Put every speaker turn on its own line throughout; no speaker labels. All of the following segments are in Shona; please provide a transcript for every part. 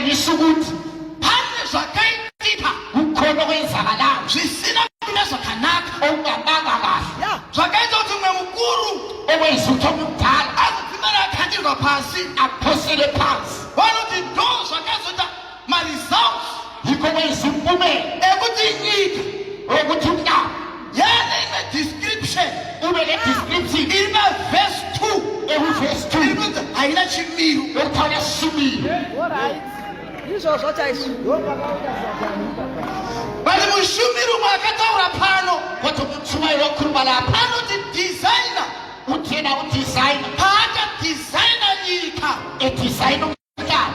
Nisukuthi phane zwakayitipha ukhona okwenzakalayo zwisina kunezo khanaka ongabanga kahle zwakayenza ukuthi ngumukuru okwenza ukuthi omdala azithimela akhantilwa phasi aphosele phansi waluthi do zwakayenza ma results yikho kwenza impumela ekuthi inyika ukuthi umntana yana ime description ube le description ime verse 2 verse 2 ibenza ayina chimilo ukuthana similo alright yiso sochaisi bali mushumiru makataura phano wathi umtshumayelo okhuluma lapha anothi designer uthena udesigner phaka designer nyika edesigner umntana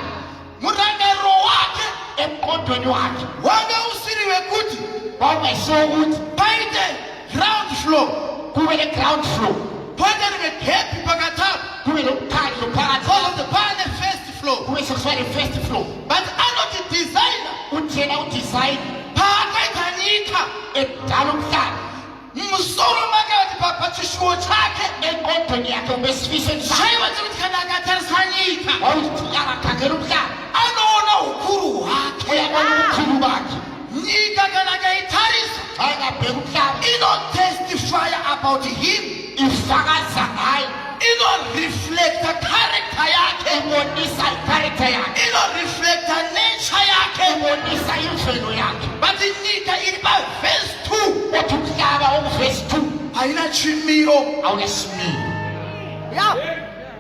murangero wakhe emqondweni wakhe wake usiriwe kuthi wawesho ukuthi payide ground floor kube le ground floor phakathi ngephephi phakathi kube lokukhandla phakathi all of the phakathi first floor kube sokuswala first floor but anothi designer uthena udesign phakathi kanika edala umhlaba msoro makathi phakathi shuwo chakhe enkondweni yakhe ubesifiso sakhe wathi kanaka thasanika wawuthiyaka khangela umhlaba anona ukhulu wakhe uyabona ukhulu bakhe nika kanaka itharisa ayingabheka umhlaba ino testify about him ifakaza ngayo ino reflecta character yakhe ebonisa character yakhe ino reflecta nature yakhe ebonisa imvelo yakhe but nika iliba verse 2 wathi umhlaba verse 2 ayina chimilo awunesimilo ya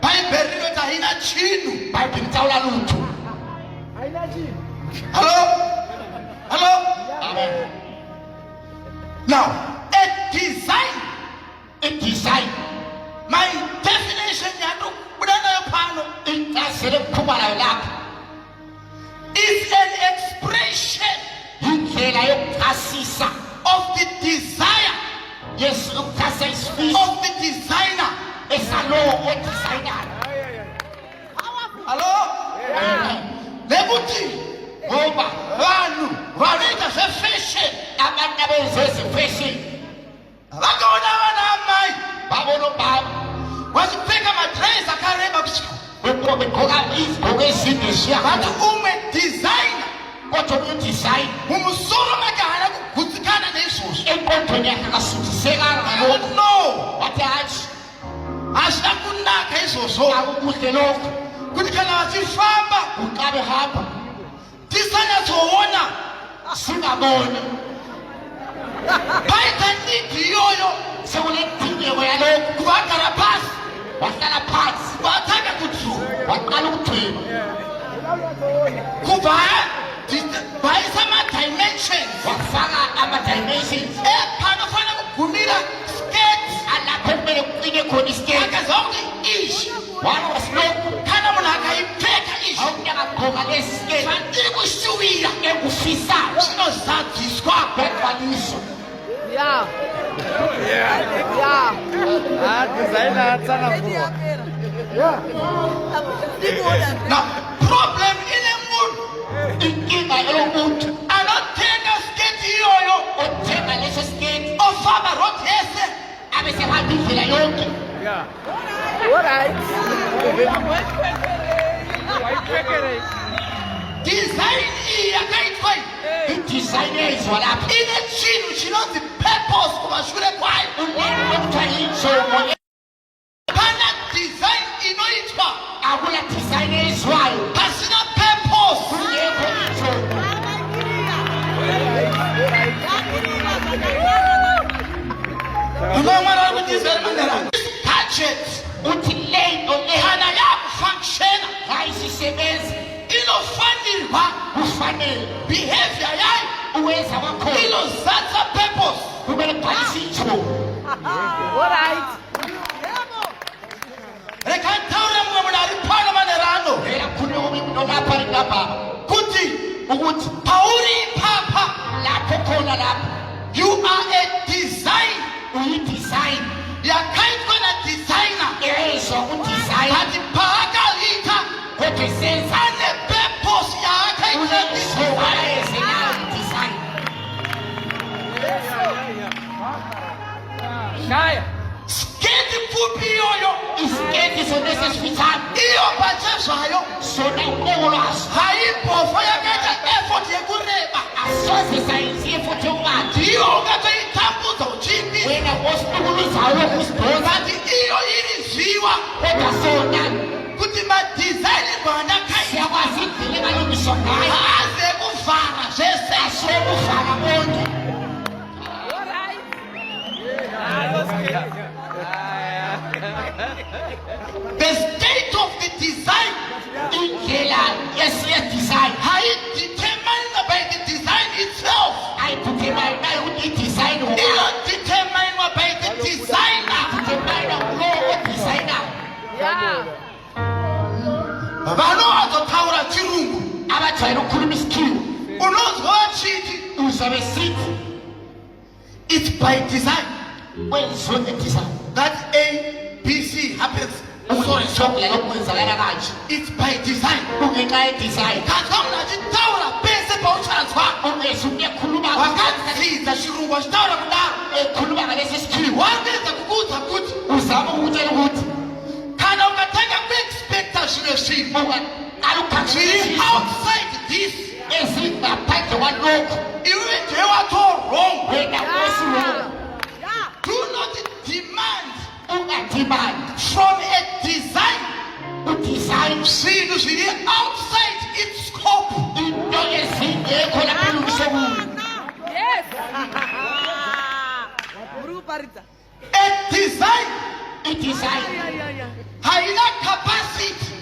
Bible lithi ayina chinu Bible litawula lutho ayina chinu hello amen now a design my definition yanu budanayo phano intasele kukhumala lapha is an expression indlela yokuchasisa of the desire yes ukuchasisa of the designer esalowo odesigner hello lebuthi ngoba vanita fashion abantu abenze fashion abakona banamai babona baba wasifika madress akareba kusiku bekhoka izigqoko ezindishiya bathi ume designer kodwa udesign umsoro makana kugutsikana nezuzu enkondweni yakhe akasuthisekanga no wathi hayi asinakunaka izozo akukuhle lokho kuthi kana wasifamba uqabe hamba tisana thona singabona bayithaniki yoyo sekunenkingo yalokho kubakala phasi wahlala phansi bathaka kuthi waqala ukuthina kuba bayisa ama dimensions wafaka ama dimensions ephana fana ukugumila skirt alapha kumele kuqine khona iskirt akazonke ish walo wasilokhu kana mona akayipheka ish awunyakagqoka leskirt fanele kushubila ekufisa sinozadiswa bekwaniso yeah designer tsana bro now problem ile muntu inkinga yomuntu anothenga skirt iyoyo othenga leso skirt ofaba rothese abese hamba indlela yonke alright design iyakayitwa design is walapha ine chinu chino the purpose kubashure kwayo ukuthatha kana design inoitwa akula design ezwayo asina purpose yebo ngisho umamara kudesign mandela gadget uthi lento ehana yakho function ayisisebenzi inofanirwa kufanele behavior yayo uwenza wakho inozatha purpose kumele bhalisitsho alright rekantawula mwana aliphana manerano eyakhuluma umuntu lapha lapha kuthi ukuthi phawuli phapha lapho khona lapha you are a design uyidesign yakayitwa na designer ezwa udesign hathi phaka litha kodwa senzane purpose yakhe design Shaya skate fupi yoyo iskate so nesesifitani iyo bachezwayo sona ngolwazi hayibo But iyo iliziwa kuti madesign kwanakaya aze kuvhara zvese kuvhara bonke. The state of the design design determined by the design itself. Determined by the designer. Vano azotaura chirungu avatsvaira kukhuluma isikhiwa unozwa vachiti uzave sithi it's by design. When so the design that A, B, C happens. It's by design. Design. Wakadzidza chirungu achitaura kudaro kana ukatanga kuexpecta zvimwe zvinhu zviri outside this iwe ndiwe watorong. Do not demand from a design zvinhu zviri outside its scope. A design haina capacity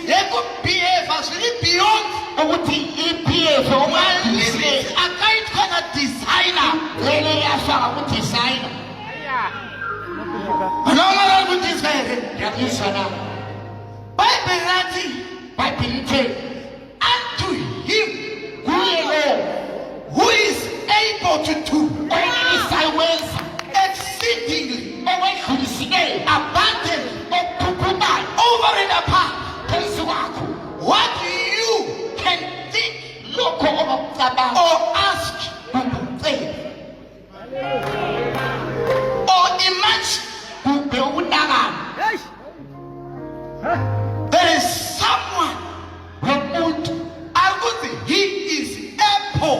yekubehava zviri beyond malimit akaitwa nadesigner. Vanavanari kutizwa here Bible rati unto him who is able to do exceedingly abundantly over and above what you can think or ask or imagine. There is someone he is able.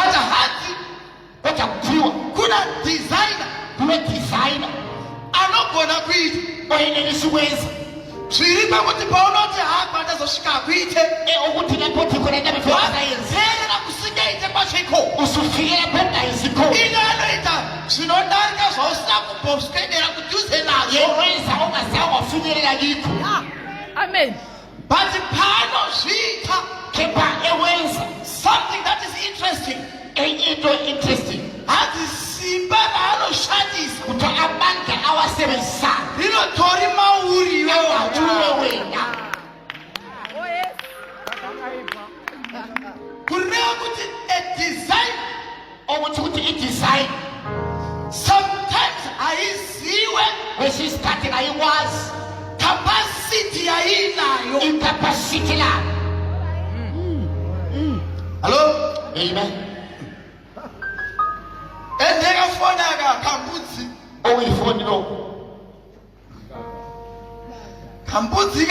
But kuna designer anogona kuita zviri pakuti paunoti hapa ndazosvika kuite wazerera kusingaite pachiko ino anoita zvinodarika zvausina kumboswedera kudhuze nazvo.
Amen.
But paanozviita something that is interesting hanzi simba raanoshandisa rinotori mauri kureva kuti a design sometimes haiziwe capacity yainayo. Hello? Amen. Endekafonaka kambudzi kambudzi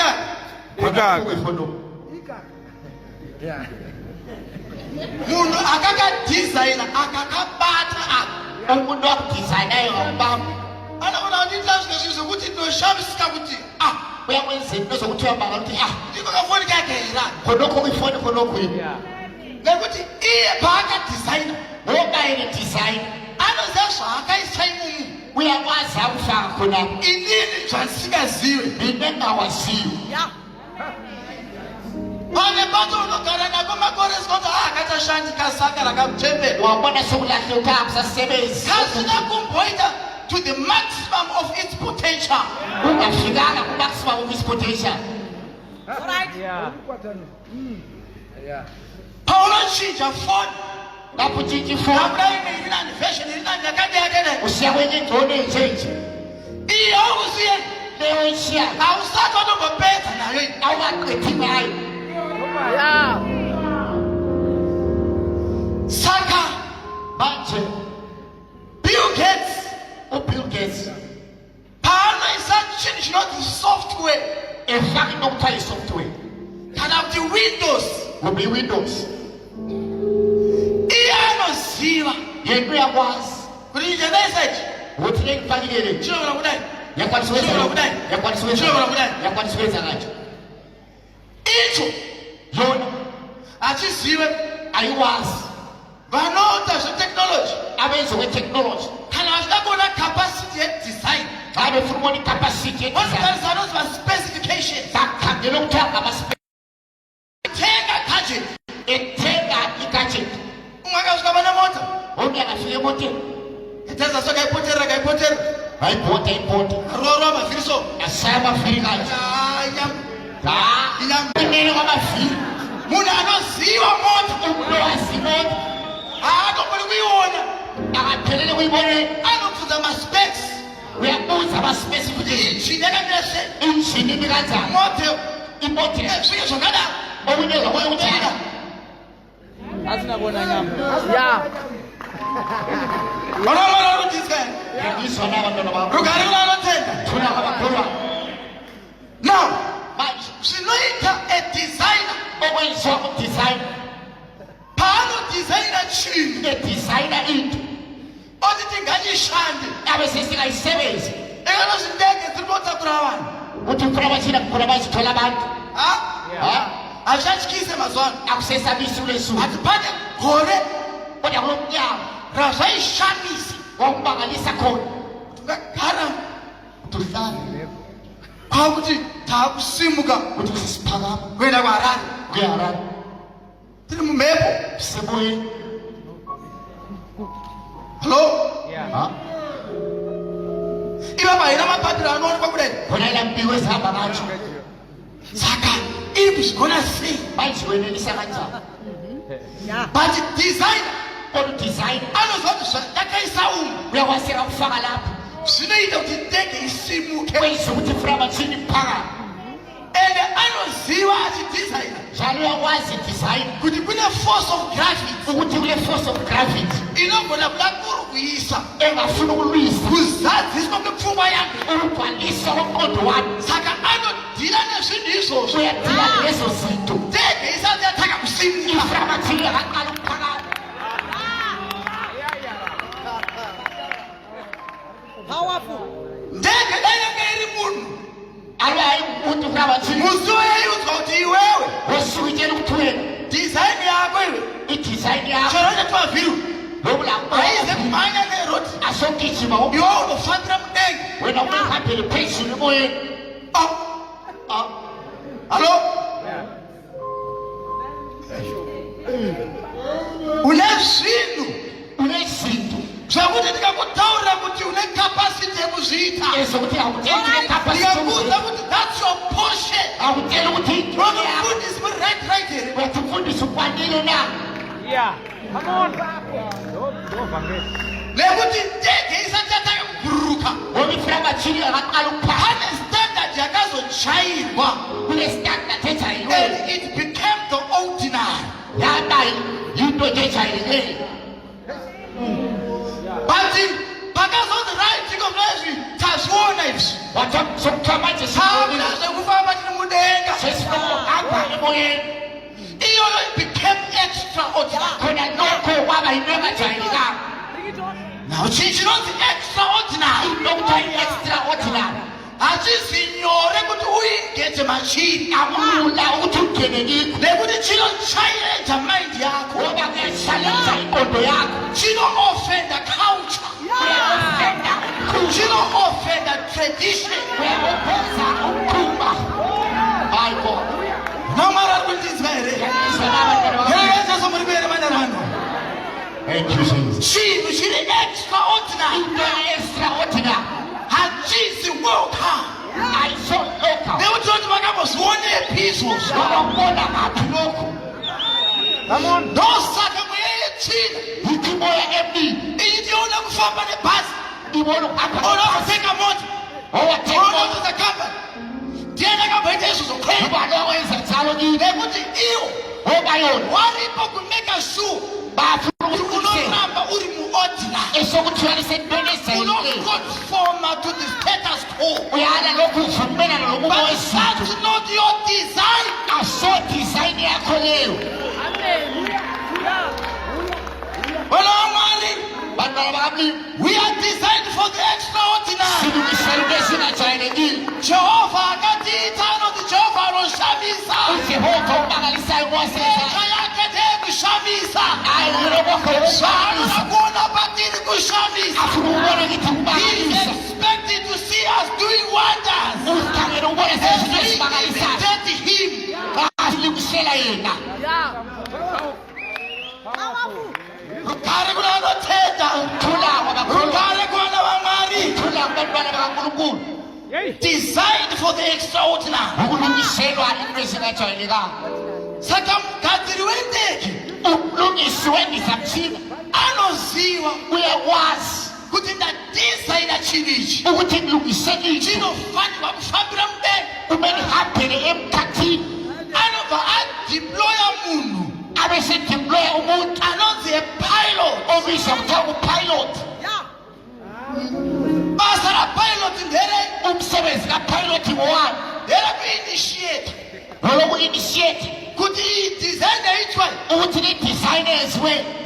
munhu akakadesigna akakabata umunhu wakudesignayo anoona kuti ndita zvimwe zvinhu zvokuti ndinoshamisika kuti uyamwenzeni nozvokuti wambanga kuti ndikakafoni kakera nekuti iye paakadesigna anoziva zvaakaisa imumu inini zvandisingazive pane bato unogara nako makore sikoti akachashandika saka rakamuchembera kasina kumboita to the maximum of its potential. Paunochinja phone version leoshia awusathu ngophetha nayo awaqethi ngayo saka manje Bill Gates phana isachinji not software efaki nokuthiwa software kana uthi Windows kube Windows iyanoziva yento yakwazi kuri nje message uthi ngifakile njalo kudai yakwanisiweza ngathi itsho yona achiziwe ayiwazi vanota zvetechnology abenzi wetechnology kana vachidakona capacity yedesign vabe funa capacity yedesign specifications vakhangela ukuthenga tenga gadget ethenga igadget ungakasvika vana mota omnye akafika emoteni ethenza so kayipoterera ayipota roro amavhiriso asaya amavhiri kayo inene kwamavhiri munhu anoziva mota unowazi mota haanogoni kuiona akaphelele kuiboneni anobvunza maspecs uyabuza maspecification yakamira sei injini inikanzani imote zvike zvakadaro okunye zvakoyo kutenga asina kuona nyama Vana rutizwa ndizona vantwana vavo rugare vanotenda tuna kwavakuru now zvinoita a designer okwenziwa kudesign paanodesigna chinhu edesigner into oti tingachishande ave sesingayisebenzi ekanozvindege dziri kotakura vanhu kuti mfura vachida kukura vachitola vantu hazvichatyise mazuva ano akusesabisi ulesu hati pane gore kodya kunomnyama razvaishamisa wakubangalisa khona ungagara kutohlala kwakuti taakusimuka kuti kusisiphakama kuenda kuharare tiri mumhepo semoyeni halo ivava haina mapatiro anoonekwa kudai kona ila mbiwe zihamba nacho saka iri kuzvigona sei maichiwenenisa kanjani but designer design anozwa kuti zvandakaisa umu uyakwanisira kufaka lapho zvinoita kuti ndege isimuke kweizi kuti furama chini phaka ende anoziva achidesigna zvalo yakwazi design kuti kune force of gravity ukuthi kune force of gravity inogona kuda kurukuisa engafuna ukulwisa kuzadziswa kwepfungwa yangu ukugcwalisa kwomqondo wami saka anodhila nezvinhu izvozvo uyadhila nezo zinto ndege isati yataka kusimuka ifurama chini yakaqala ukuphakama powerful ndege dayanga iri munhu alayi umuntu kunabathini musuwe yayuzwa kuti iwewe wesukitshela ukuthi wena design yakho iwe idesign yakho shorona twavhiru ayize kumanya neroti asogijima iwe unofambira mudenge wena unehambele phezulu emoyeni halo une zvinhu zvakuti ndikakutaurira kuti une capacity yekuzviita ndikakuudza kuti that's your portion mufundisi muri right here mufundisi ukwanile na nekuti ndege isati yatanga kugururuka womifirama chini yakaqala pane standard yakazochairwa kune standard echairwe and it became the ordinary yadai into echairwe but pakazoti writing of life tazviona izvi zvekufamba tiri mudenga iyoyo became extraordinary now chii chinonzi extraordinary hachizi nyore kuti uingete machini akulula kuti ugeneniko nekuti chinochaireja mind yako ndxondo yako chinoofenda culture chinoofenda tradition aiko nomari ari kundinzwa here ereezo muri kuere mandarano chinhu chiri extraordinary hachizi welcome nekuti kuti vakambozvionei izvozvo vakambona mapinoko ndosaka mweya yetsvina iti moya emini iyi ndiona kufamba nebhazi onazopfeka mota Conform to the status quo. But that's not your design. We are designed for the extraordinary. Jehovah akatiita noti Jehovah anoshamisa. Kushamisa. Kuona patiri kushamisa. He is expected to see us doing wonders. Imitate him. Rukare kuna teta. Rukare kuna wangari. Designed for the extraordinary. Saka mkadiri wendeki. Anoziwa. Kuti ndadesigna chirichi. Chinofanirwa kufambira mudenga. Anobva adeploya munhu. Anonzi pilot. Basa rapilot nderei. Ndere kuinitiate. Kuti design yaitwa.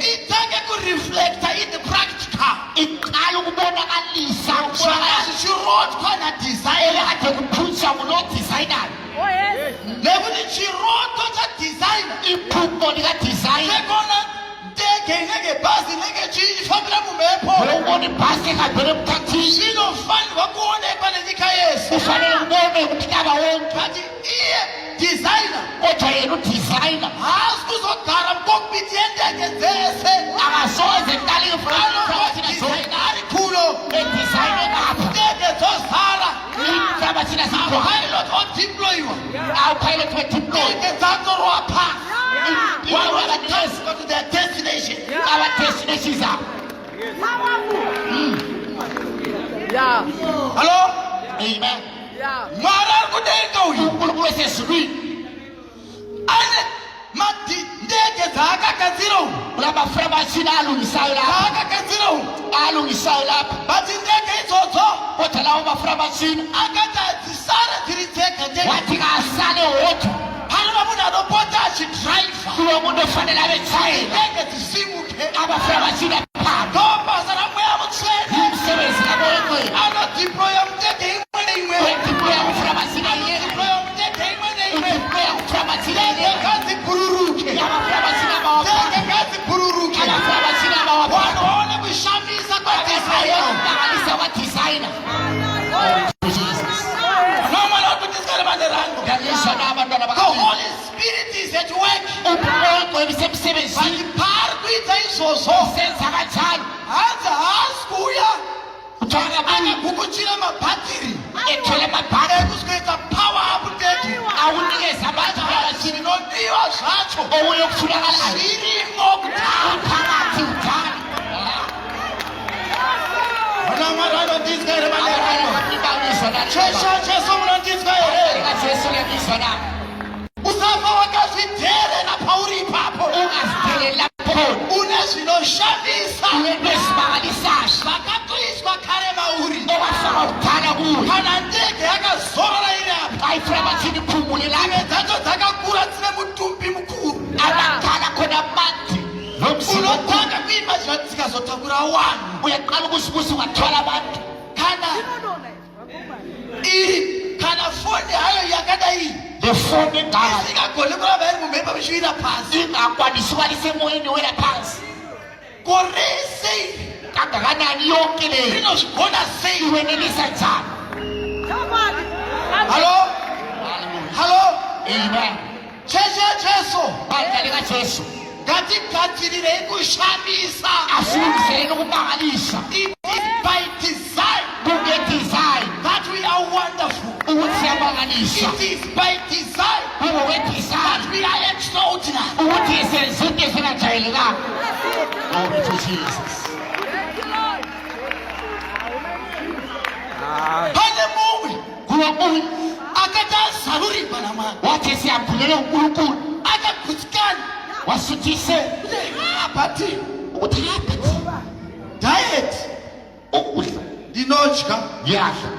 Itange kureflecta in the practical. Chirot kwana design. Nekuti chiroto cha design. Sekona ndege nege basi nege chifambira mumhepo. Zvinofanirwa kuonekwa nenyika yese. Kati iye designer. Haasi kuzogara mukokpiti yendege dzese. Ari kuno. Ndege dzozara. Pilot odeployiwa. Ndege dzatorwa pasi. One was go to their destination. Our destinations are.
Yeah.
Hello?
Amen. Yeah.
Mara kudenga uyu. Ane mati ndege dzakagadzira.
Laba frabachina alungisaila.
Akagadzira.
Alungisaila.
Bati ndege idzodzo.
Otalawo mafrabachina.
Akadzisara dziri dzega ndege.
Watika asale wotu.
Hano munhu anopota achidriver.
Kulo munhu ofanira ave tsaila.
Ndege dzisimuke.
Abafrabachina pa.
Ndobasa ramweya mutsvene.
Umsebenzi kaboyekwe.
Anodeploya mundege imwe neimwe.
Deploya mufrabachina iye.
Deploya mundege imwe neimwe.
Deploya mufrabachina iye.
Ndege ngadzibururuke.
Abafrabachina bawapa.
Ndege ngadzibururuke.
Abafrabachina bawapa.
Wanoona kushamisa kwadesigner.
Ukangalisa wa designer.
The Holy Spirit is at work. Pari kuita izvozvo. Hanzi haasi kuuya kukuchira mabhatiri ekuzoita power up ndege. Zvinodiwa zvacho zvirimo kutanga. Vana Mwari vanondinzwa here mandaramo? Jesu munondinzwa here? Usafa wakazviterera pauri ipapo. Une zvinoshamisa zvakatoiswa kare mauri. Kana ndege yakazorora iri apa, imwe dzacho dzakakura dzine mutumbi mukuru. Unotanga kuimazva dzikazotakura vanhu. Kana foni hayo yakadai isingagoni kuramba iri mumhepo ichiwira pasi. Korese inozvigona sei? Halo? Halo? Cheche Jesu. Ngatigadzirirei kushamisa. It is by design that we are wonderful. It is by design that we are extraordinary.
Glory to Jesus.
Pane mumwe kuwabuyi akatazaruri panamana
wathi siyamphulele uNkulunkulu
akagutsikana
wasithise
bati
ukuthi
diet
ukudla
ndinodya
yadla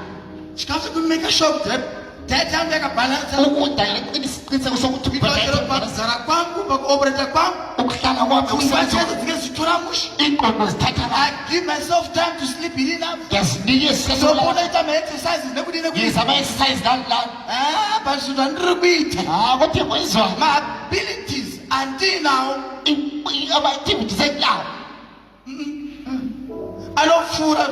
chikazi kumeka sure that diet yangu yakabalansa
ukudla ngeqiniseko sokuthi
ndinodya pakuzara kwangu pakuopereta kwangu
ukuhlala kwami
kuzibachezo dzike zvitora mushi
ingqondo zithatha
I give myself time to sleep enough
ngiyazinika
so
isikhathi
bona ita ma-exercises nekudini
ngiyenza ama-exercise lani
but zvinhu andiri kuita
kodwa kwenziwa
ma-abilities andinawo
ama-activities enyawo
anopfuura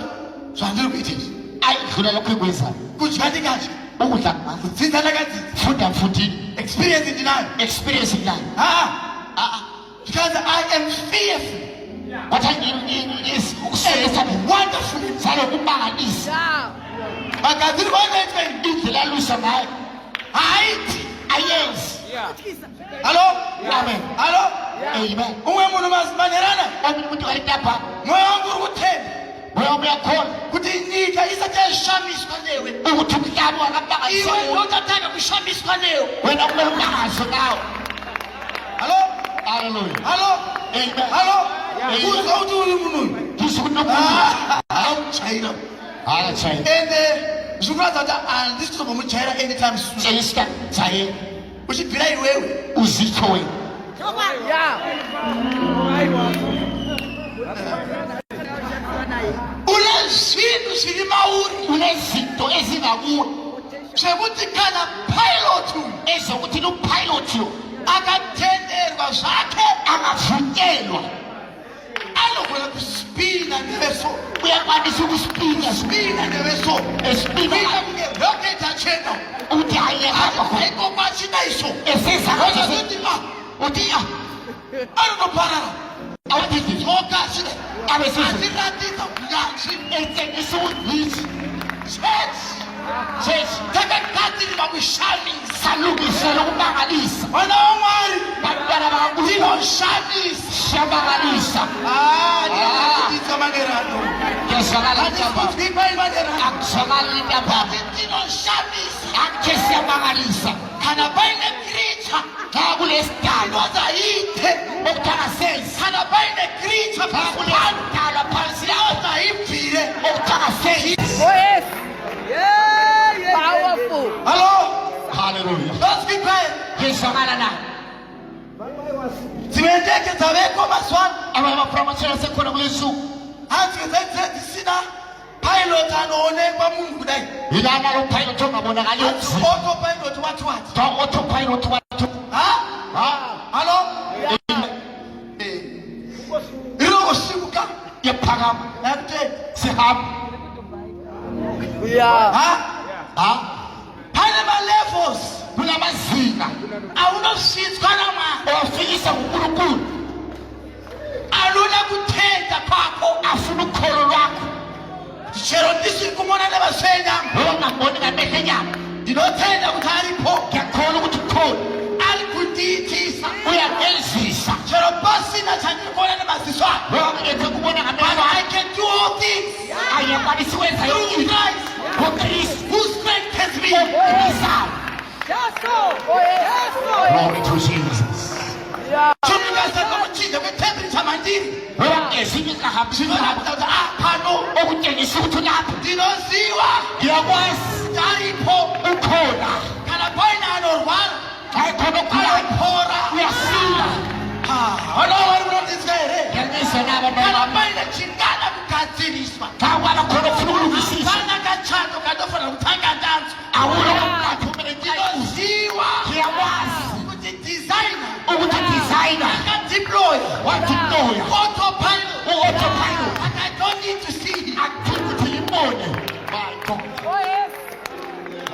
zvandiri kuita izvi
ayidlula lokho ekwenzayo
kudya ndikadya
ukudla ngakho
kudzidza ndakadzidza
funda mfundini
experience ndinayo
experience ndinayo
because I am fearful
kodwa ukusebenzisa
wonderful
zalokumangalisa
magadziri vanoitwa
indlela alusha ngayo
haiti
ayenzi
halo
amen
halo
amen
umwe munhu mazimanherana
omunye umuntu walidapha
mwoyo wangu uri kuthemba
moyo uyakhona
kuti nyika isati yashamiswa newe
ukuthi umhlaba wakabangalisa
iwe ndotatanga kushamiswa newe
wena kube umangazo ngawo
halo
haleluya
halo
amen
halo kuzwa kuti uri munhuyu
ndisi kuti nomuntu
auchaira
akachayi
ende zvikuraza kuti handisi kuzomuchaira anytime soon
chayisika chaye
uchibvira iwewe
uzitsho wena
une zvinhu zviri mauri
une zinto ezingakuwe
zvekuti kana pilot uyu
ezokuthi lupilot
akatenderwa zvake
akavunyelwa
anogona kuspina neveso
uyakwanisa ukuspina
spina neveso
espina
ina kunge rocket achena
ukuthi ayehamba
aikokwachina iso
esezakathi
uti anonoparara
awuthi
okasine
abesizwe
aziratidza kunyanzvi
etshengisa ubudlisi
church takagadzirirwa kushamisa
salungisela ukumangalisa
vana vamwari
bantwana bakankulunkulu
tinoshamisa
siyamangalisa
ndinakutidza manerano
ngiyazwakala intamba
handikudzvipai manerano
akuzwakala intamba
ati tinoshamisa
akuthe siyamangalisa
kana paine kricha
xa kulesidalwa
inozaite
okuthakasenzi
kana paine kricha
xa kulesidalwa phansi
inozaibvire
okuthakasenzi
Powerful.
halo
haleluya
nozvipai
ngiyazwakala na
dzimwe ndege dzaveko mazuvano
aba mapromotion asekhona kulesuku
hanzi dzisina pilot anoonekwa munhu kudai
ilana lo pilot ongabonakali
autopilot wati wati
autopilot watu
halo rinongosvimuka
yephakama
nakuteni
sihamba
Yeah.
pane malevels
kunamazinga
aunosvitswa namwari
owafikisa ngunkulunkulu
anoda kutenda kwako
afuna ukholo lwakho
chero ndisiri kumona nevasvenyama
ongamboni ngamehlo enyama
ndinotenda kuti aripo
ngiyakholwa ukuthi ukhona
ari kundiitisa
uyagenzisa
chero pasina chandiri kuona nemaziso ako
ongeke kubona
but
ngamehlo
I can do all things
ayakwanisa ukwenza
through
yonke into
Christ
ngokristu
who strengthens me.
oqinisayo
Yes,
glory to jesus
Chomikaza nokuchinja kwetemperature mandiri
ezinye zingahambi
zvinoratidza kuti pano
okutshengisa ukuthi lapho
ndinoziva
ngiyakwazi
ndaripo
ukhona
kana paine anorwara
hayi khona okhulayo
anopora
uyasila
vanovari kunondinzwa here
ngiyangizwa nabo
kana
noma
paine chingada kugadziriswa
xa kwaba khona okufuna ukulungisisa
hapana kachato kanofanira kutanga ndanzwa
awula umngathumele
ndinoziva
ngiyakwazi
kuti designer
ukuthi designer
akadeploya
wadiploya
autopilot
u-autopilot
and I don't need to see him.
akudingi ukuthi ngibone my god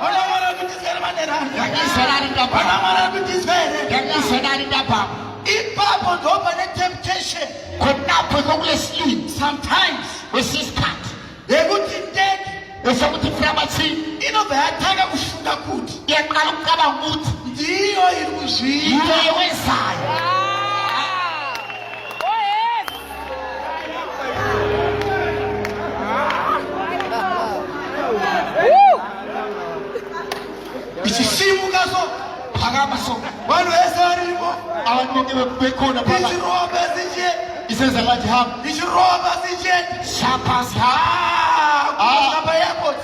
Onomara kutizvere manerano
ngiyangizwa nani ntababa
onomara kutizvere
ngiyangizwa nani ntababa
ipapo ndo pane temptation
khonapho kokulesibili
sometimes
kwesinye isikhathi
yekuti ndege
esokuthi framathini
inobva yatanga kufunga kuti
iyaqala ukucabanga ukuthi
ndiyo iri kuzviita
yinto yewenzayo abantu bonke bekhona phakathi
Ichiroba sinje.
isenza ngathi hamba
Ichiroba sinje.
shaphasi
Lapha airport.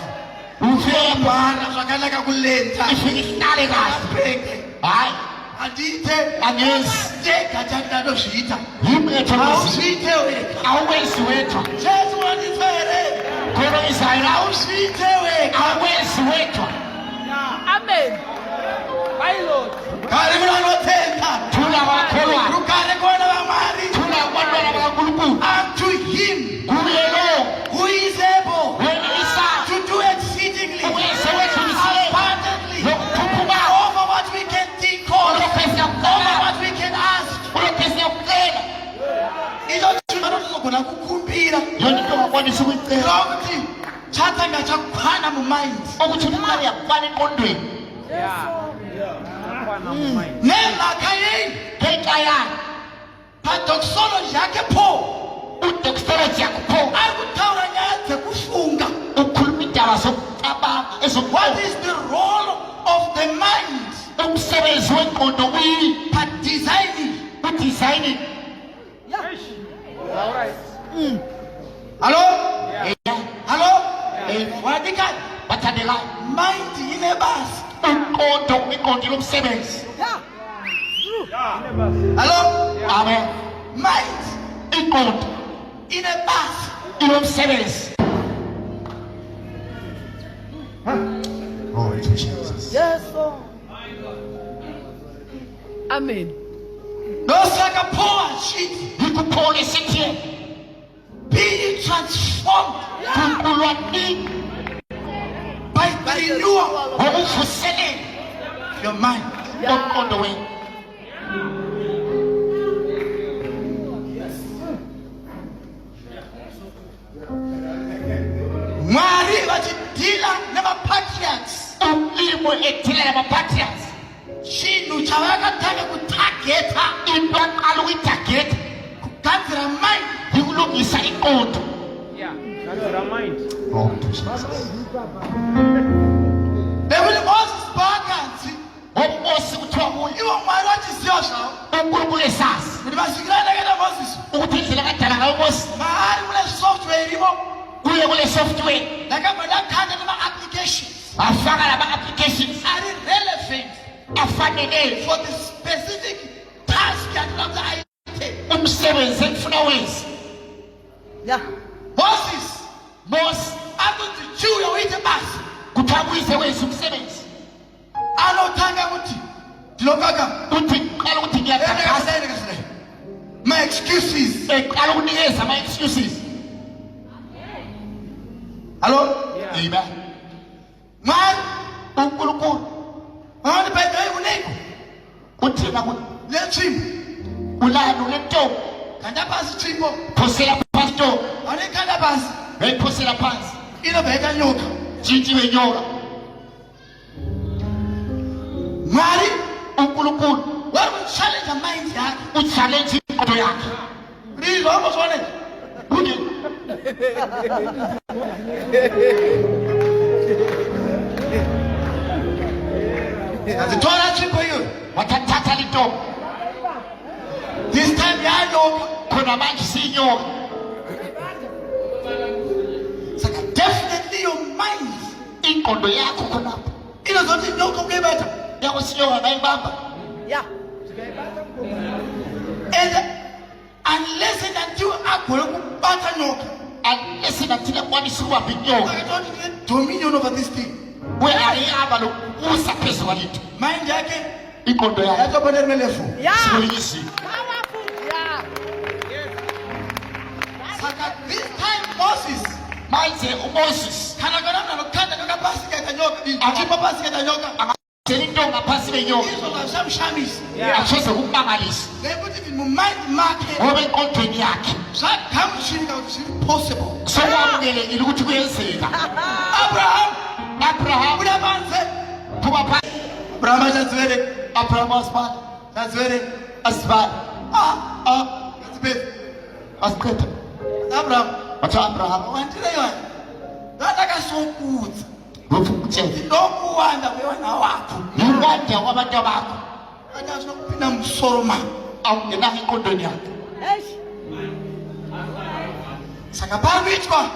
ufika
Bana zvakanaka kulenta.
ifike ihlale kahle hayi
Andite.
angezi
Tega chandinozviita.
yimetho
Awuzviite wega.
awezi wedwa
Jesu wanditsvere.
khona Israyeli
Awuzviite wega.
awezi wedwa
Amen. My Lord.
Kari munanotenda.
thula abakholwayo
Rugare kona vaMwari.
thula abantwana bakaNkulunkulu
Unto him
kuye lo
who is able
wenelisa
to do exceedingly
ukwenza wedlulisile
abundantly
lokuphuphuma
over what we can think of,
ulokhesa
over
kucela
what we can ask.
ulokhesa kucela
Izogona kukumbira
yona into ongakwanisa ukuyicela
lokuthi chatha ngachakwana mumind
ukuthi imali yakufana engqondweni
nemakayeni
ngenkayana
padoxology yakhe pho
udoxology yakupho
akutaura nyaya dzekufunga.
ukhuluma indaba zokucabanga
What
ezokuqonda
is the role of the mind?
umsebenzi wengqondo kuyini
But designing.
udesigning
All right.
Hello?
yeah
Hello? Wadikani?
bathandekayo
Mind inebasi.
ingqondo lomsebenzi
Hello?
amen
Mind
ingqondo
inebasi.
ilomsebenzi oh Jesus
Yes, Lord. Amen.
Nosaka power sheet.
ngikuphole sithi
Be transformed
kuqulwa nini
by the renewal
ngokuvuselela
of your mind.
komqondo wenu
Mwari vachidhila nemapatriarchs.
umlimo ethile namapatriarchs
Chinhu chavakatanga kutageta
into aqala ukuyitageta
kugadzira mind.
yikulungisa ingqondo
Yeah. That's what I mind.
oh Jesus
Bekuti Moses bhakanzi
ngokumosi kuthiwa kuyo
iwo Mwari wachiziva zvavo
uNkulunkulu esazi
kuti masikirana akaita Moses
ukuthi indlela akadala ngayo uMosi
maari mune software irimo
kuye kule software
ndakabva ndakhanda nema-applications
afaka lama-applications
ari relevant
afanele
for the specific task yandinoda kuti aite.
umsebenzi ekufuna wenzi
Yeah.
Moses akuti chiuya uite basa
kuti abuyise wenza umsebenzi
anotanga kuti ndinokaka
uthi qala ukuthi ngiyakhakhasa
my excuses.
eqala ukunikeza ama-excuses
Hello?
amen
Mwari
uNkulunkulu
wanondibhedhayi kuneko
uthina
letsvimbo
ulani ulentombi
khanda pasi tsvimbo
phosela phansi ntombi
anoikhanda pasi
yayiphosela phansi
inobva ikanyoka.
tshintshi benyoka
Mwari
uNkulunkulu
wari kuchallenge mind yakhe
uchallenge ingqondo yakhe
rizwa ambozvoneka
kuti
azitora tsvimbo iyoyo
watathatha lintombi
this time yanyoka.
khona manje siyinyoka
Saka definitely your mind
ingqondo yakho khonapho
inozoti nyoka ukuyibetha
yakusinyoka ngayibamba
Yeah.
and unless and until agone kubata nyoka
unless nathina akwanisa ukubamba inyoka
akatoti ndine dominion over this thing.
we ayihamba lokubusa phezu kwalinto
Mind yakhe
ingqondo yakhe
yatobona erimwe level.
Yeah.
sikulinyisiwe
Powerful. Yeah.
Saka this time Moses
manje uMoses
kana kana mna nokukhanda nyoka pasi kaita nyoka achimba pasi kaita nyoka
angasela into ngaphansi benyoka
izona zvishamushamisa
asoze kukumangalisa
nekuti even mumind makhe
ngoba enqondweni yakhe
zvagamuchirika kuti zviri possible.
sokwamukelekile ukuthi kuyenzeka
Abraham
abrahamu
uya panze.
phuma phansi
Abraham achadziwere
abrahamu asibani
chadziwere
asibani
achipedza
asiqeda
Abraham
wathi abrahamu
wandireiwani ndandakasokudza
lokhu kutshela
ndinokuwanda kwevana wako
niwanda kwabantu bakho
anda zvinokupinda musoro mako
awungenanga enkondweni yakhe.
Sakapangitwa,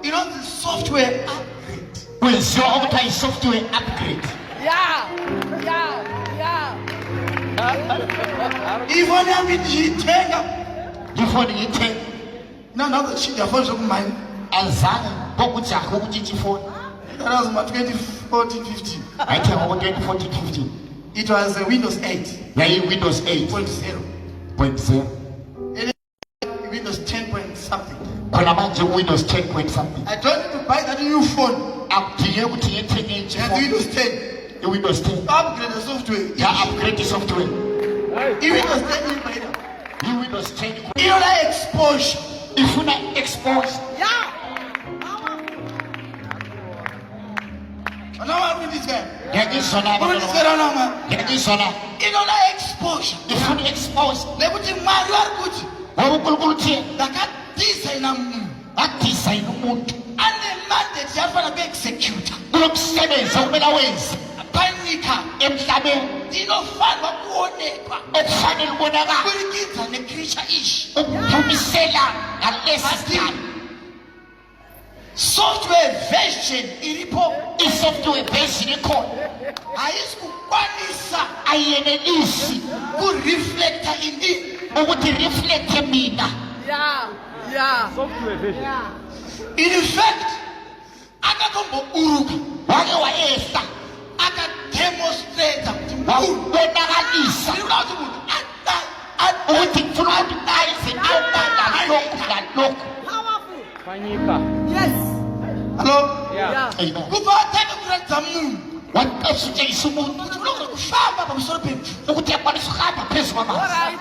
you know the software upgrade.
Kwenziwa okuthiwa yi-software upgrade.
Yeah.
Ifoni yami ndiyithenga.
Ifoni ngiyithenga.
Now the shit yafona zokumine.
Azange bokujaha ukutshintsa ifoni.
That was my 2014-15.
Ayithenga ngo-2014-15.
It was Windows 8.
Yayi-Windows
8.0.
8.0.
Windows 10 point something.
Khona manje Windows 10 point something.
I don't need to buy that new phone.
Akudingeki ukuthi ngiyethenge enye
And
ifoni.
Windows 10.
I-Windows 10.
Upgrade the software.
Ya-upgrade i-software.
I-Windows 10 is better.
I-Windows 10
You like exposure.
ifuna expose.
Yeah.
I know what this guy.
Ngiyakuzwa na
What this guy
abantwana.
now, man?
Ngiyakuzwa na.
You know like exposure.
Ifuna expose.
Lekuthi mali wakuthi
Ngoba uNkulunkulu uthini?
ndakadizayina muntu
Adizayina umuntu.
ane-mandate yafana kwe-executor
Kunomsebenzi okumele awenze
panika
emhlabeni
ndinofanwa kuonekwa
okufanele ubonakala
kulikidza ne-creature ishi
ukuphumisela ngalesi sikhathi.
software version ilipo
I-software version ikhona
ayisi kukwanisa
ayenelisi
kureflecta indini
ukuthi reflecte mina.
Yeah.
in fact akatombo-uruka
Wake wayehla
akademonstrata kuti
wabonakalisa
muntu muntu
ukuthi ngifuna ukuthi ayenze nalokhu nalokhu.
Powerful.
Fanyika.
Yes.
hallo
Yeah.
Amen.
kuvateka kuradza munhu
Wakasutshengisa umuntu
kuti unogona kufamba pamusoro pemvu
ukuthi akwanise ukuhamba phezu
All
kwamanzi.
right.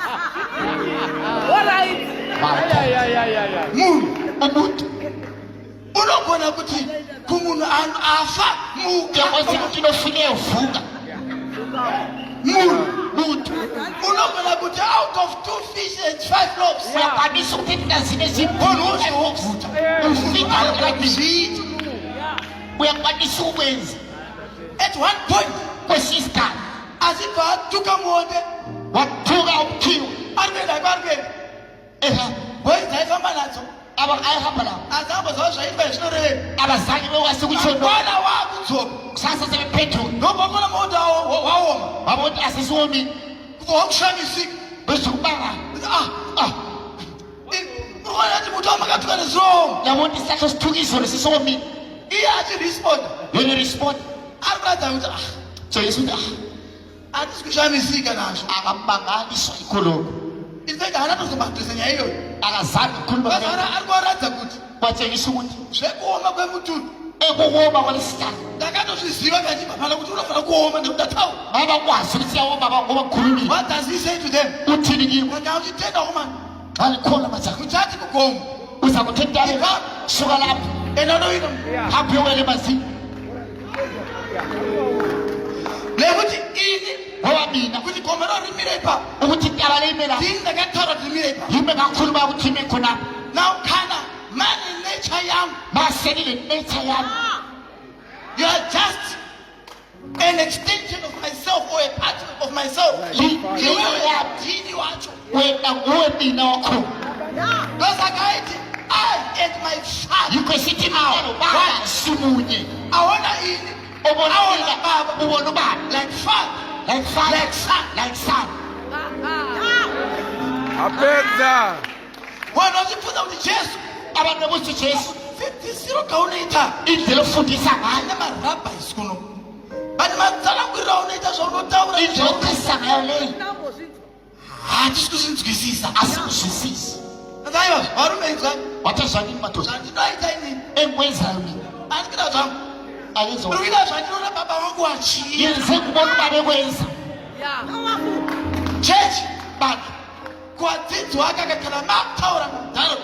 All right.
Yeah.
munhu
Umuntu
unogona kuti kumunhu afa
uyakwazi ukuthi unofike uvuka.
muntu unogona kuti out of 2 fish and 5 loaves
Uyakwanisa ukuthi ndazine
munhu ushe wokuvuta
ufika ngakuzitha. Uyakwanisa ukwenza
at one point
kwesinye isikhathi
azibva atuka monde
wathuka ukuthiwa
arikuenda kwarikuenda boiza aifamba nadzo
ayahamba lawo
azihamba zavo zvaitwa zvinorevei
abazange bewasi ukutshona
mangwana waakudzoka
kusasa sebephethuka
ndobvakona moto waoma
wabona ukuthi asisiwomile
kubva wakushamisika
bezokubanga
urikona kuti muti wamakatuka nezvongo
yabona ukuthi sakho sithukiso lesisomile
iye achiresponda
yona respond
ari kuradza kuti
jesu ukuthi
hatisi kushamisika nazvo
akamanganiswa ikholomo
infact haana tozomadhisa nyaya iyoyo
akazange kukhuluma
ari kuwaradza kuti
watshengisa ukuthi
zvekuoma kwemutunhu
ekuwoma kwalesihlahla
ndakatozviziva kachibva pano kuti unofanira kuoma nekuti ndataura
babakwazi ukuthi siyawoma ngoba kukhulumile.
what does he say to them
uthini kiwo
kanga uchitenda umani
xa likhona majaka
kuchathi kugomo
uza kuthi entabeni suka lapho
enanoina
hapho uyowela emazini
lekuthi ini
ngoba mina
kuti gomo rorimire ipa
ukuthi intaba leyimela
ndini ndakataura kuti rimire ipa
yime ngakhuluma ukuthi ime khonapho
now kana mani nature yam
maselile nature yami.
you are just an extension of myself or a part of myself yini wacho
wena nguwe mina wakhona
ndosakaiti I and my father
yikho sithi mina nobaba simunye.
awona ini
Ubona
awona
mina,
baba
ubona ubaba
like father
like father
like son
like son.
Apedza.
wona uchipfuza kuti jesu
abantu bokuthi jesu
zisiro kaunoita
indlela ofundisa ngayo
ane marabhais kuno vane matsanangwirira unoita zvaunotaura
indlela okhasisa ngayo leyo
hatisi kuzinzwisisa
asikuzwisisi.
aiwa varumenzani
watazvanini madoda
zvandinoita inini
engwenzayo mina
andikida zvangu
ayenza
urikuita zvandinoona baba vangu vachia
yenze kubona uba bekwenza
chechi baba kuwadzidzi wake akakana makutaura mudharo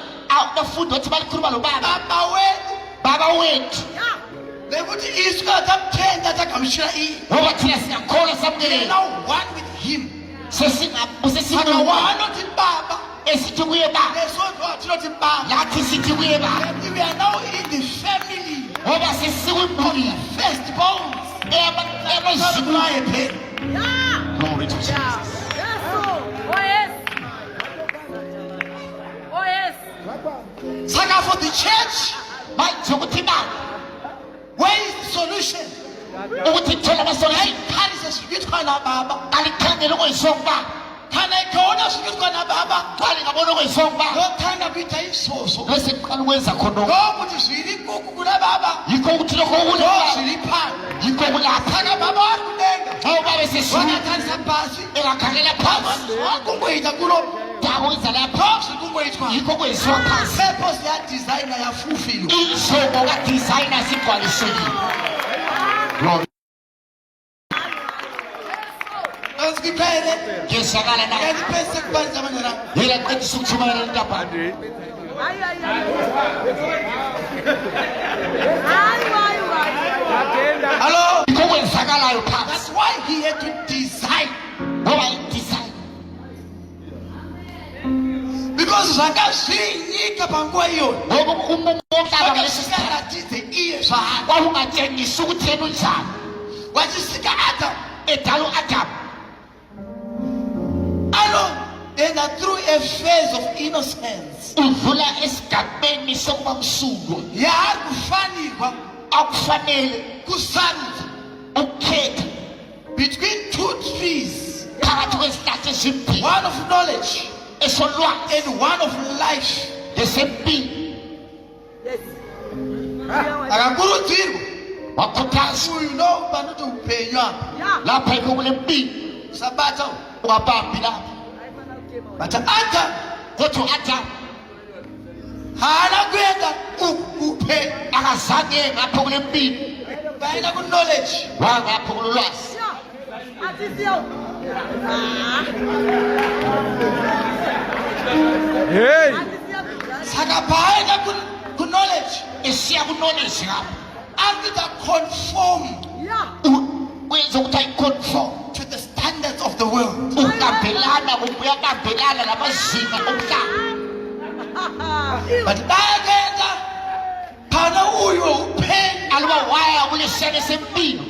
bafundi wathi balikhuluma lo baba
baba wedu
baba wethu
nekuti isu kana tamutenda tagamuchira iye
ngoba thina siyakholwa samukela
now one with him saka
sesimunye
waanoti baba
esithi kuye baba
nesonto watinoti baba
lathi sithi kuye baba
and we are now in the family
ngoba sesikwimbuye
first bones
emazimulayo
phela
glory to Jesus.
Oh, yes.
Saka for the church,
manje ukuthi ba
where is the solution?
ukuthi thola amasolution
Khalisa sikutwa na baba.
alikhangela okuyisonga
Kana ikona sikutwa na baba.
qali ngabona okuyisonga
Ngothanda kuita isoso.
bese qala ukwenza khona
Ngokuthi zwili kuku kuna baba.
yikho ukuthi lokho kulapha
Zwili phansi.
yikho kulapha
Saka baba wakulenga.
ngoba bese sifuna
Wakathanisa phansi.
engakhangela phansi
Wakungoyita kulo.
dawo iza lapha
Phansi kungoyitwa.
yikho kuyisonga phansi
Purpose ya designer ya fulfill.
inhlobo ka-designer sigcwalisekile. Glory.
Ngiphele.
Ngiyashakala na
Ngiyiphethe kubanza abanyana.
yena qedisa ukuthumayela intaba
Ay, ay, ay. Ay, ay, ay.
Hello.
yikho kwenzakalayo phansi
That's why he had to design.
ngoba i-design
Because zvakazvinyika panguva iyoyo.
ngoba umumo womhlaba ngalesi sikhathi
Vakasikaratidze iye zvaari.
kwakungatshengisi ukuthi yena unjani
Vachisika Adam.
edala u-adamu
Anongena through a phase of innocence.
udlula esigabeni sokuba msulwa
Yakufanirwa
akufanele
kusarudza
ukukhetha
between two trees.
phakathi kwezihlahla ezimbili
One of knowledge
esolwazi
and one of life.
lesempilo
Yes.
Akakurudzirwa.
wakhuthazwa
Uyu ndokuba noti upenywa.
Yeah.
lapha yikho kulempilo
Sabata.
ungabambi lapha
But Adam
kodwa u-adamu
hana kuenda upenya.
akazange ngapho kulempilo
Baenda ku knowledge.
wangapho kulolwazi
Yeah. Attention. Ah.
Hey!
Attention.
Saka baenda ku knowledge.
esiya ku-knowledge ngapho
After conform
Yeah.
kwenza ukuthi ayiconform
to the standards of the world.
ukabhelana uyakabhelana namazinga omhlaba
But bayagenda phana uyu upenya.
aluba waya kulesiyane sempilo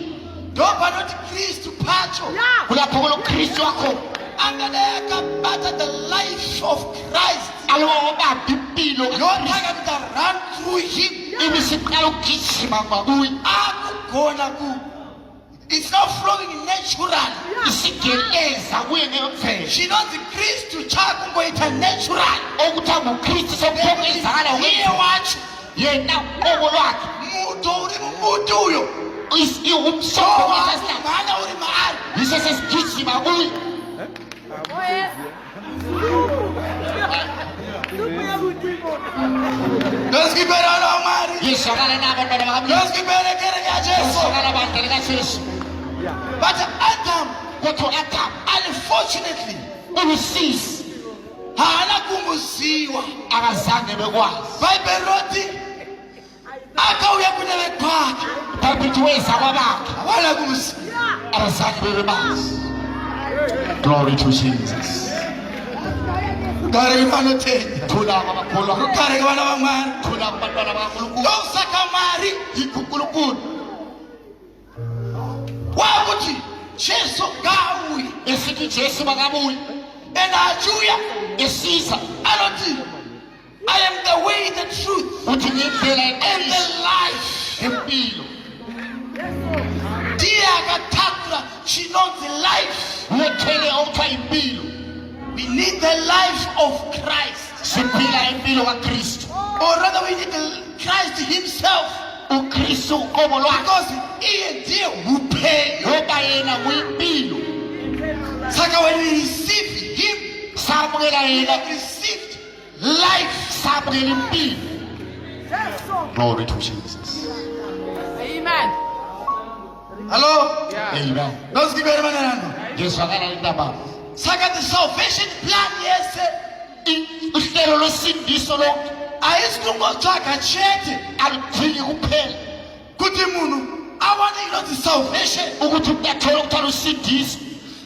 Ndoba noti Kristu phatsho.
Yeah.
kulapho kulokristu wakho
Angadeka bata the life of Christ.
aluba wabamba impilo
Yotaka kuta run through him.
ibisiqala ukugijima kwakuye
Akugona ku. It's not flowing naturally.
isigeleza kuye ngemvelo
She knows the Kristu chako ngoita natural.
okuthi angukristu sokuphonga izakala
Iye watsho.
yena uqobo lwakhe
Muto uri mumuntu uyo.
umsobo
Mana uri maari.
yisesesigijima kuye
Oh, yes. Supu ya butiko.
Ndosikipera wana wa Mari.
yeshakala n'abantwana bakamli
Ndosikipere kereke ya Jesu.
yeshakala abantwana kajesu
But Adam,
kodwa u-adamu
unfortunately,
ulusizi
hana kumuziwa.
akazange bekwazi
Bible roti akauya kuneve kwakhe.
babhithi weza kwabakhe
Hawana kumuziwa.
Yeah.
abazange bebebazi glory to jesus
Kare imanotenda.
thula kwabakholwa
Kare kubana wa Mwari.
thula kubantwana bakankulunkulu
Ndosaka Mari.
yikho unkulunkulu
Wakuthi Jesu ngawuye.
esithi jesu makabuye
Engajuya.
esiza
Anothi I am the way, the truth,
uthi ngindlela
and the
eqiniso
life.
empilo
Dia akathakula. She knows the life.
uyothele okuthiwa impilo
We need the life of Christ.
siphila impilo kakristu
Or rather, we need Christ himself.
ukristu uqobo lwakhe
Because iye ndiye uphenyo.
ngoba yena kuyimpilo
Saka when we receive him,
samukela
we
yena
have received life.
samukela impilo
Yes.
glory to jesus
Amen.
Hello?
amen
Ndosikipere mananano.
ngizwakala intaba
Saka the salvation plan, yes.
uhlelo lwesindiso lonke
Ayisikungotsvaka chete.
aludingi kuphela
Kuti munhu awane inonzi salvation.
ukuthi umuntu athole ukuthola usindiso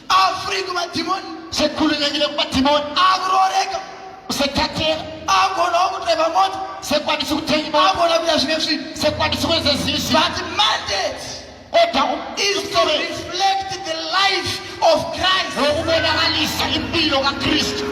Afree kumadhimoni.
sekhululekile kumadimoni
Akuroreka.
usethatheka
Agona ukudriva moto.
sekwanisa ukuthenga imoto
Agona kuya zvimwe zvinhu.
sekwanisa ukwenza ezinye
But mandate
kodwa
is to
umsebenzi
reflect the life of Christ.
ngokubonakalisa impilo kakristu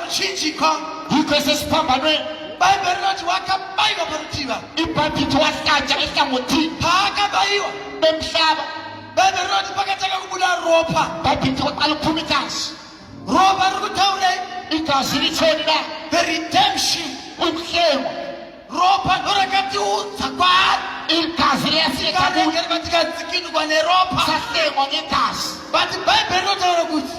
ruchinjika
yikho esesiphambanweni
bhaibheri rinoti wakabayiwa parutivi
ibhaphithi wahlatshwa ehlangothini
paakabayiwa
bemhlaba
bhaibheri rinoti pakatanga kubuda ropa
bhaphithi kwaqala ukuphuma igazi
ropa riri kutaurei
igazi litshoni na
the redemption
ukuhlengwa
ropa ndorakatiudza kwaari
igazi liyafika kuyo
kanengeri vatikadzikindwa neropa
sahlengwa ngegazi
but bhaibheri rinotaura kuti